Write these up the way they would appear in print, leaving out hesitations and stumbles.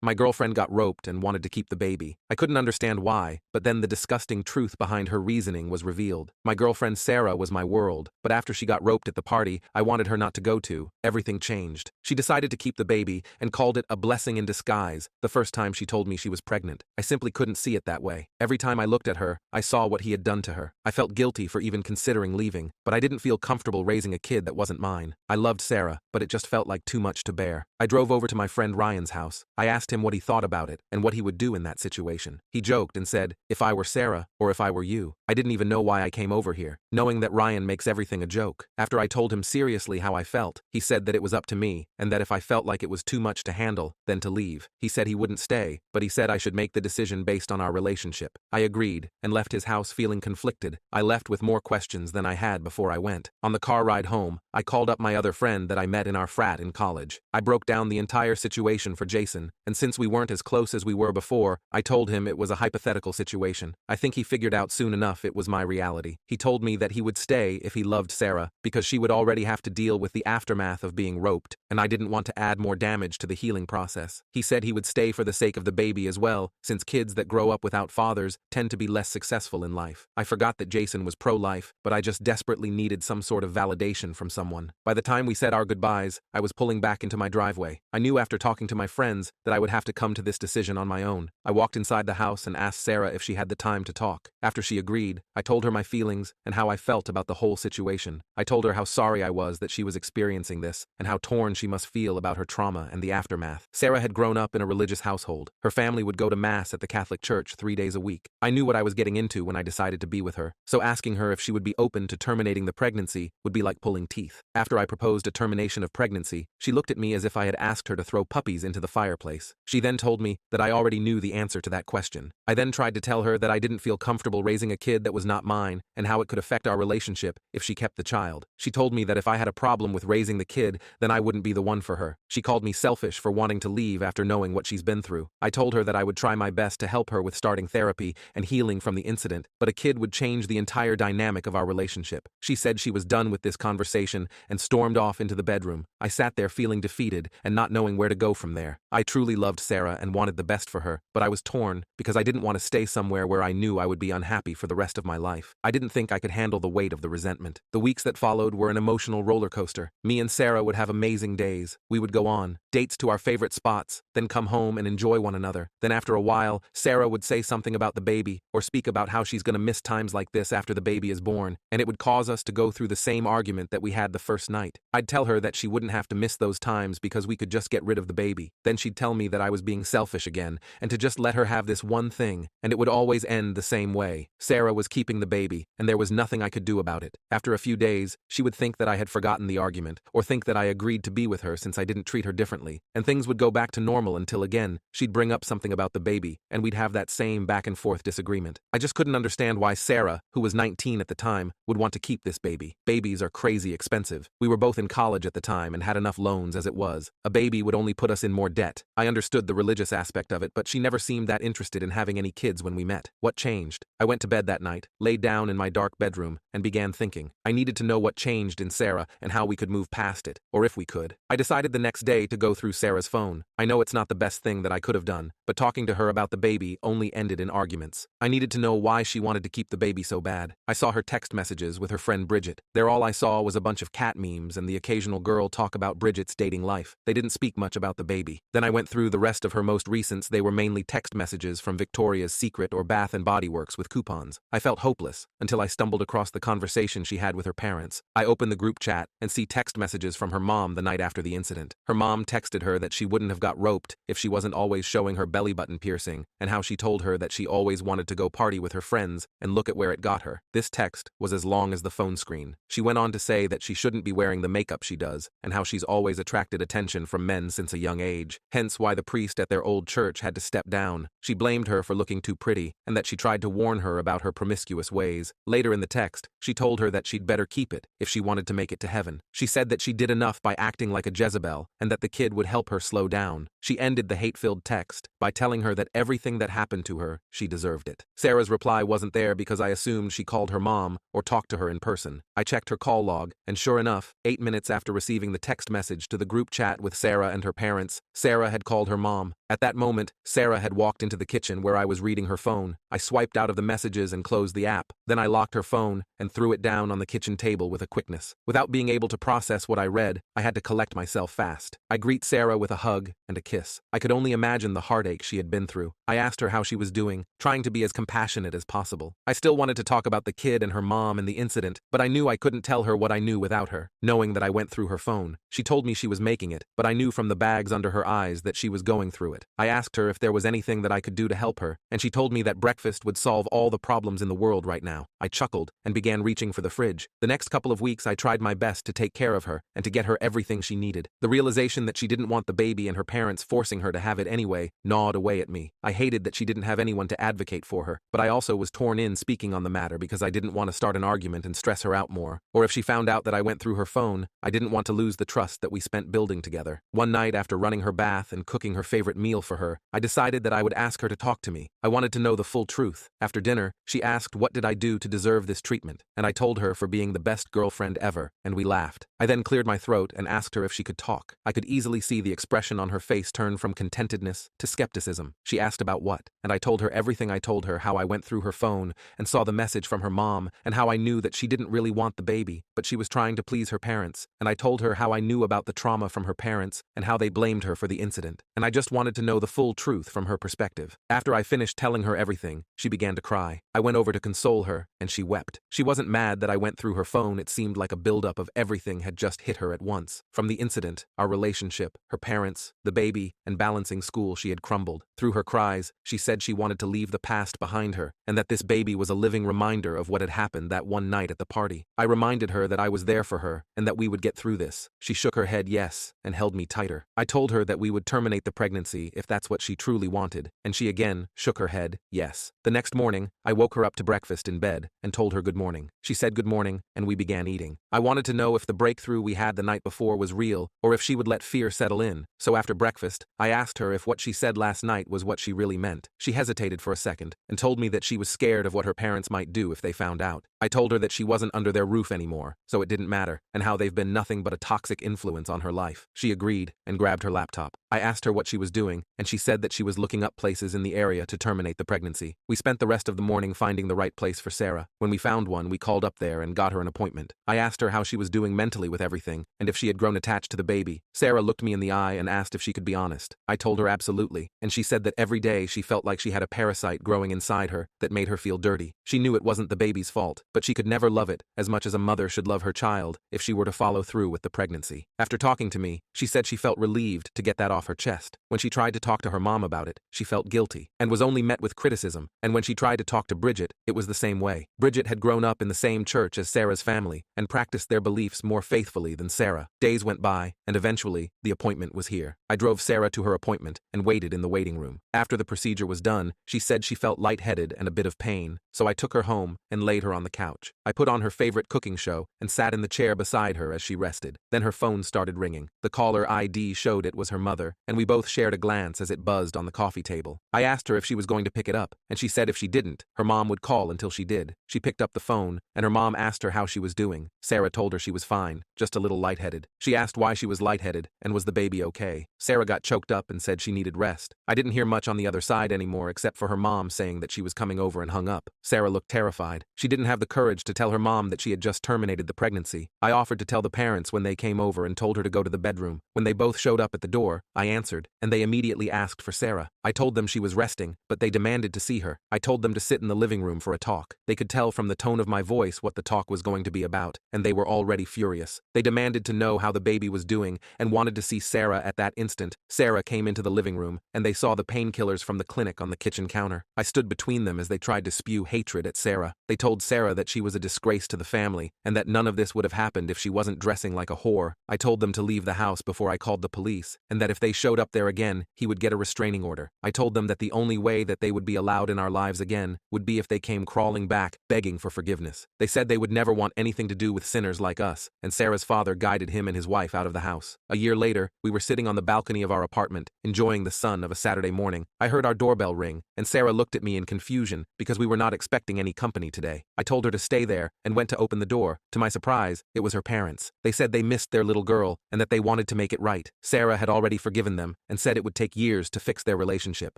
My girlfriend got roped and wanted to keep the baby. I couldn't understand why, but then the disgusting truth behind her reasoning was revealed. My girlfriend Sarah was my world, but after she got roped at the party I wanted her not to go to, everything changed. She decided to keep the baby and called it a blessing in disguise the first time she told me she was pregnant. I simply couldn't see it that way. Every time I looked at her, I saw what he had done to her. I felt guilty for even considering leaving, but I didn't feel comfortable raising a kid that wasn't mine. I loved Sarah, but it just felt like too much to bear. I drove over to my friend Ryan's house. I asked him what he thought about it and what he would do in that situation. He joked and said, if I were Sarah, or if I were you. I didn't even know why I came over here, knowing that Ryan makes everything a joke. After I told him seriously how I felt, he said that it was up to me, and that if I felt like it was too much to handle, then to leave. He said he wouldn't stay, but he said I should make the decision based on our relationship. I agreed, and left his house feeling conflicted. I left with more questions than I had before I went. On the car ride home, I called up my other friend that I met in our frat in college. I broke down the entire situation for Jason, and since we weren't as close as we were before, I told him it was a hypothetical situation. I think he figured out soon enough it was my reality. He told me that he would stay if he loved Sarah, because she would already have to deal with the aftermath of being roped, and I didn't want to add more damage to the healing process. He said he would stay for the sake of the baby as well, since kids that grow up without fathers tend to be less successful in life. I forgot that Jason was pro-life, but I just desperately needed some sort of validation from someone. By the time we said our goodbyes, I was pulling back into my driveway. I knew after talking to my friends that I would have to come to this decision on my own. I walked inside the house and asked Sarah if she had the time to talk. After she agreed, I told her my feelings and how I felt about the whole situation. I told her how sorry I was that she was experiencing this, and how torn she must feel about her trauma and the aftermath. Sarah had grown up in a religious household. Her family would go to Mass at the Catholic Church 3 days a week. I knew what I was getting into when I decided to be with her, so asking her if she would be open to terminating the pregnancy would be like pulling teeth. After I proposed a termination of pregnancy, she looked at me as if I had asked her to throw puppies into the fireplace. She then told me that I already knew the answer to that question. I then tried to tell her that I didn't feel comfortable raising a kid that was not mine, and how it could affect our relationship if she kept the child. She told me that if I had a problem with raising the kid, then I wouldn't be the one for her. She called me selfish for wanting to leave after knowing what she's been through. I told her that I would try my best to help her with starting therapy and healing from the incident, but a kid would change the entire dynamic of our relationship. She said she was done with this conversation and stormed off into the bedroom. I sat there feeling defeated and not knowing where to go from there. I truly loved Sarah and wanted the best for her, but I was torn because I didn't want to stay somewhere where I knew I would be unhappy for the rest of my life. I didn't think I could handle the weight of the resentment. The weeks that followed were an emotional roller coaster. Me and Sarah would have amazing days. We would go on dates to our favorite spots, then come home and enjoy one another. Then after a while, Sarah would say something about the baby, or speak about how she's gonna miss times like this after the baby is born, and it would cause us to go through the same argument that we had the first night. I'd tell her that she wouldn't have to miss those times because we could just get rid of the baby. Then she'd tell me that I was being selfish again, and to just let her have this one thing, and it would always end the same way. Sarah was keeping the baby, and there was nothing I could do about it. After a few days, she would think that I had forgotten the argument, or think that I agreed to be with her since I didn't treat her differently, and things would go back to normal until again, she'd bring up something about the baby, and we'd have that same back and forth disagreement. I just couldn't understand why Sarah, who was 19 at the time, would want to keep this baby. Babies are crazy expensive. We were both in college at the time and had enough loans as it was. A baby would only put us in more debt. I understood the religious aspect of it, but she never seemed that interested in having any kids when we met. What changed? I went to bed that night, laid down in my dark bedroom, and began thinking. I needed to know what changed in Sarah and how we could move past it, or if we could. I decided the next day to go through Sarah's phone. I know it's not the best thing that I could have done, but talking to her about the baby only ended in arguments. I needed to know why she wanted to keep the baby so bad. I saw her text messages with her friend Bridget. There all I saw was a bunch of cat memes and the occasional girl talk about Bridget's dating life. They didn't speak much about the baby. Then I went through the rest of her most recents. They were mainly text messages from Victoria's Secret or Bath and Body Works with coupons. I felt hopeless until I stumbled across the conversation she had with her parents. I opened the group chat and see text messages from her mom the night after the incident. Her mom texted her that she wouldn't have got roped if she wasn't always showing her belly button piercing, and how she told her that she always wanted to go party with her friends, and look at where it got her. This text was as long as the phone screen. She went on to say that she shouldn't be wearing the makeup she does, and how she's always attracted attention from men since a young age, hence why the priest at their old church had to step down. She blamed her for looking too pretty, and that she tried to warn her about her promiscuous ways. Later in the text, she told her that she'd better keep it if she wanted to make it to heaven. She said that she did enough by acting like a Jezebel, and that the kid would help her slow down. She ended the hate-filled text by telling her that everything that happened to her, she deserved it. Sarah's reply wasn't there because I assumed she called her mom or talked to her in person. I checked her call log, and sure enough, 8 minutes after receiving the text message to the group chat with Sarah and her parents, Sarah had called her mom. At that moment, Sarah had walked into the kitchen where I was reading her phone. I swiped out of the messages and closed the app. Then I locked her phone and threw it down on the kitchen table with a quickness. Without being able to process what I read, I had to collect myself fast. I greet Sarah with a hug and a kiss. I could only imagine the heartache she had been through. I asked her how she was doing, trying to be as compassionate as possible. I still wanted to talk about the kid and her mom and the incident, but I knew I couldn't tell her what I knew without her, knowing that I went through her phone. She told me she was making it, but I knew from the bags under her eyes that she was going through it. I asked her if there was anything that I could do to help her, and she told me that breakfast would solve all the problems in the world right now. I chuckled and began reaching for the fridge. The next couple of weeks I tried my best to take care of her and to get her everything she needed. The realization that she didn't want the baby and her parents forcing her to have it anyway gnawed away at me. I hated that she didn't have anyone to advocate for her, but I also was torn in speaking on the matter because I didn't want to start an argument and stress her out more. Or if she found out that I went through her phone, I didn't want to lose the trust that we spent building together. One night, after running her bath and cooking her favorite meal for her, I decided that I would ask her to talk to me. I wanted to know the full truth. After dinner, she asked what did I do to deserve this treatment, and I told her for being the best girlfriend ever, and we laughed. I then cleared my throat and asked her if she could talk. I could easily see the expression on her face turn from contentedness to skepticism. She asked about what, and I told her everything. I told her how I went through her phone and saw the message from her mom, and how I knew that she didn't really want the baby, but she was trying to please her parents, and I told her how I knew about the trauma from her parents and how they blamed her for the incident, and I just wanted to know the full truth from her perspective. After I finished telling her everything, she began to cry. I went over to console her, and she wept. She wasn't mad that I went through her phone. It seemed like a buildup of everything had just hit her at once. From the incident, our relationship, her parents, the baby, and balancing school, she had crumbled. Through her cries, she said she wanted to leave the past behind her, and that this baby was a living reminder of what had happened that one night at the party. I reminded her that I was there for her, and that we would get through this. She shook her head yes, and held me tighter. I told her that we would terminate the pregnancy if that's what she truly wanted, and she again shook her head yes. The next morning, I woke her up to breakfast in bed, and told her good morning. She said good morning, and we began eating. I wanted to know if the breakthrough we had the night before was real, or if she would let fear settle in. So after breakfast, I asked her if what she said last night was what she really meant. She hesitated for a second, and told me that she was scared of what her parents might do if they found out. I told her that she wasn't under their roof anymore, so it didn't matter, and how they've been nothing but a toxic influence on her life. She agreed, and grabbed her laptop. I asked her what she was doing, and she said that she was looking up places in the area to terminate the pregnancy. We spent the rest of the morning finding the right place for Sarah. When we found one, we called up there and got her an appointment. I asked her how she was doing mentally with everything, and if she had grown attached to the baby. Sarah looked me in the eye and asked if she could be honest. I told her absolutely, and she said that every day she felt like she had a parasite growing inside her that made her feel dirty. She knew it wasn't the baby's fault, but she could never love it as much as a mother should love her child if she were to follow through with the pregnancy. After talking to me, she said she felt relieved to get that off her chest. When she tried to talk to her mom about it, she felt guilty, and was only met with criticism, and when she tried to talk to Bridget, it was the same way. Bridget had grown up in the same church as Sarah's family, and practiced their beliefs more faithfully than Sarah. Days went by, and eventually, the appointment was here. I drove Sarah to her appointment, and waited in the waiting room. After the procedure was done, she said she felt lightheaded and a bit of pain, so I took her home, and laid her on the couch. I put on her favorite cooking show, and sat in the chair beside her as she rested. Then her phone started ringing. The caller ID showed it was her mother, and we both shared a glance as it buzzed on the coffee table. I asked her if she was going to pick it up, and she said if she didn't, her mom would call until she did. She picked up the phone, and her mom asked her how she was doing. Sarah told her she was fine, just a little lightheaded. She asked why she was lightheaded, and was the baby okay. Sarah got choked up and said she needed rest. I didn't hear much on the other side anymore except for her mom saying that she was coming over, and hung up. Sarah looked terrified. She didn't have the courage to tell her mom that she had just terminated the pregnancy. I offered to tell the parents when they came over and told her to go to the bedroom. When they both showed up at the door, I answered, and they immediately asked for Sarah. I told them she was resting, but they demanded to see her. I told them to sit in the living room for a talk. They could tell from the tone of my voice what the talk was going to be about, and they were already furious. They demanded to know how the baby was doing, and wanted to see Sarah at that instant. Sarah came into the living room, and they saw the painkillers from the clinic on the kitchen counter. I stood between them as they tried to spew hatred at Sarah. They told Sarah that she was a disgrace to the family, and that none of this would have happened if she wasn't dressing like a whore. I told them to leave the house before I called the police, and that if they showed up there again, he would get a restraining order. I told them that the only way that they would be allowed in our lives again would be if they came crawling back, begging for forgiveness. They said they would never want anything to do with sinners like us, and Sarah's father guided him and his wife out of the house. A year later, we were sitting on the balcony of our apartment, enjoying the sun of a Saturday morning. I heard our doorbell ring, and Sarah looked at me in confusion, kitchen because we were not expecting any company today. I told her to stay there and went to open the door. To my surprise, it was her parents. They said they missed their little girl and that they wanted to make it right. Sarah had already forgiven them and said it would take years to fix their relationship,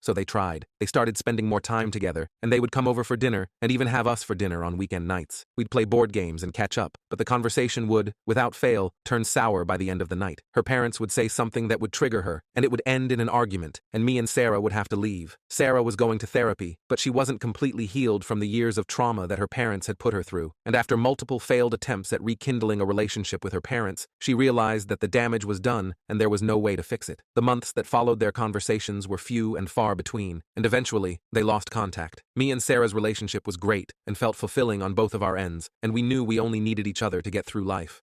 so they tried. They started spending more time together, and they would come over for dinner and even have us for dinner on weekend nights. We'd play board games and catch up, but the conversation would, without fail, turn sour by the end of the night. Her parents would say something that would trigger her, and it would end in an argument, and me and Sarah would have to leave. Sarah was going to therapy, but she wasn't completely healed from the years of trauma that her parents had put her through, and after multiple failed attempts at rekindling a relationship with her parents, she realized that the damage was done and there was no way to fix it. The months that followed their conversations were few and far between, and eventually, they lost contact. Me and Sarah's relationship was great and felt fulfilling on both of our ends, and we knew we only needed each other to get through life.